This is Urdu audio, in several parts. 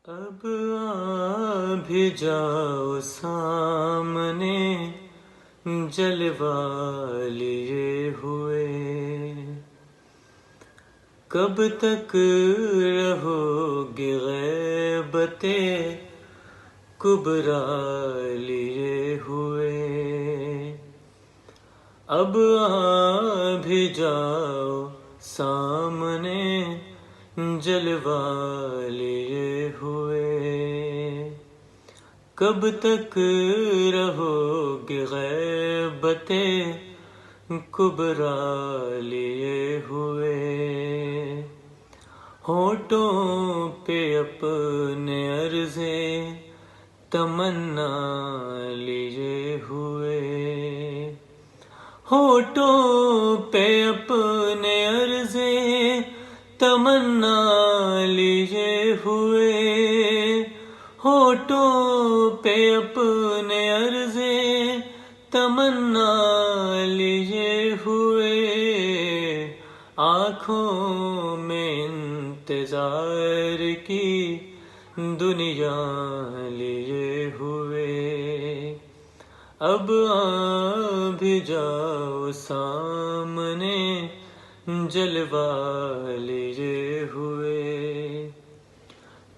اب آ بھی جاؤ سامنے جلوہ لیے ہوئے، کب تک رہو گے غیبت کبریٰ لیے ہوئے۔ اب آ بھی جاؤ سامنے جلوہ لیے ہوئے، کب تک رہو گے غیبت کبریٰ لیے ہوئے۔ ہونٹوں پہ اپنے عرض تمنا لیے ہوئے، ہونٹوں پہ اپنے عرض تمنا لیے ہوئے، ہونٹوں پہ اپنے عرض تمنا لیے ہوئے، آنکھوں میں انتظار کی دنیا لیے ہوئے۔ اب آ بھی جاؤ سامنے جلوہ لیے ہوئے،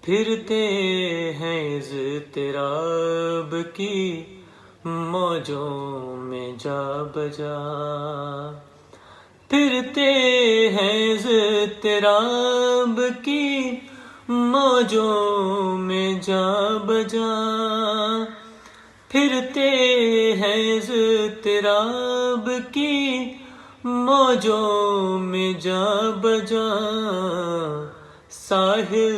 پھرتے ہیں اضطراب کی موجوں میں جا بجا، پھرتے ہیں اضطراب کی موجوں میں جا بجا، پھرتے ہیں اضطراب کی موجوں میں جا بجا، ساحل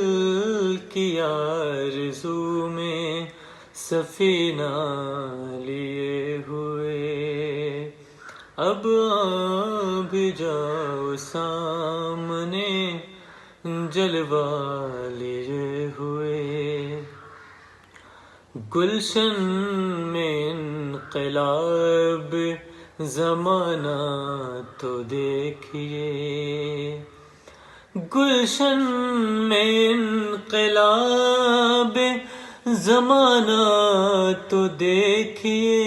کی آرزو میں سفینہ لیے ہوئے۔ اب آ بھی جاؤ سامنے جلوہ لیے ہوئے، گلشن میں انقلاب زمانہ تو دیکھیے، گلشن میں انقلاب زمانہ تو دیکھیے،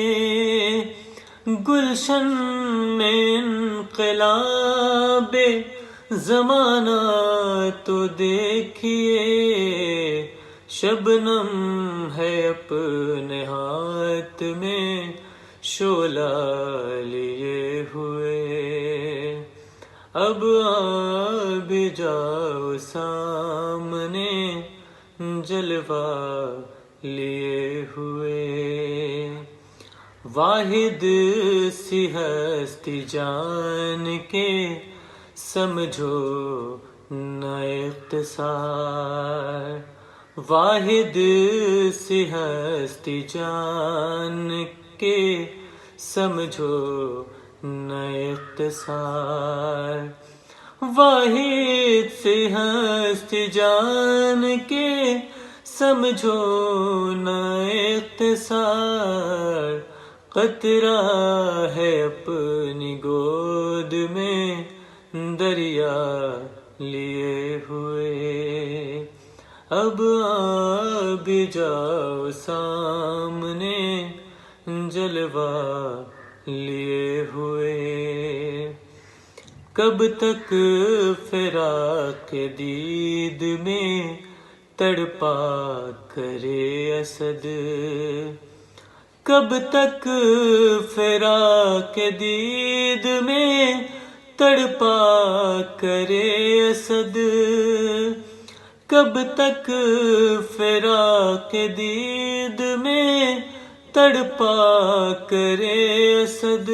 گلشن میں انقلاب زمانہ تو دیکھیے، شبنم ہے اپنے ہاتھ میں شعلہ لیے ہوئے۔ اب آ بھی جاؤ سامنے جلوہ لیے ہوئے، واحد سی ہستی جان کے سمجھو نہ اختصار، واحد سی ہستی جان کے سمجھو نہ اختصار، واحد سی ہستی جان کے سمجھو نہ اختصار، قطرہ ہے اپنی گود میں دریا لیے ہوئے۔ اب آ بھی جاؤ سامنے جلوہ لیے ہوئے، کب تک فراق دید میں تڑپا کرے اسد، کب تک فراق دید میں تڑپا کرے اسد، کب تک فراق دید میں تڑپا کرے اسد،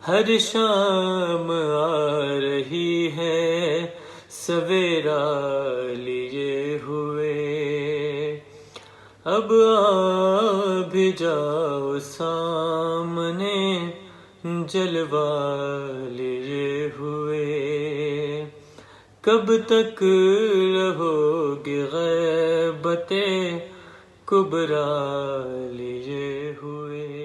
ہر شام آ رہی ہے سویرا لیے ہوئے۔ اب آ بھی جاؤ سامنے جلوہ لیے ہوئے، کب تک رہو گے غیبت کبریٰ لیے ہوئے۔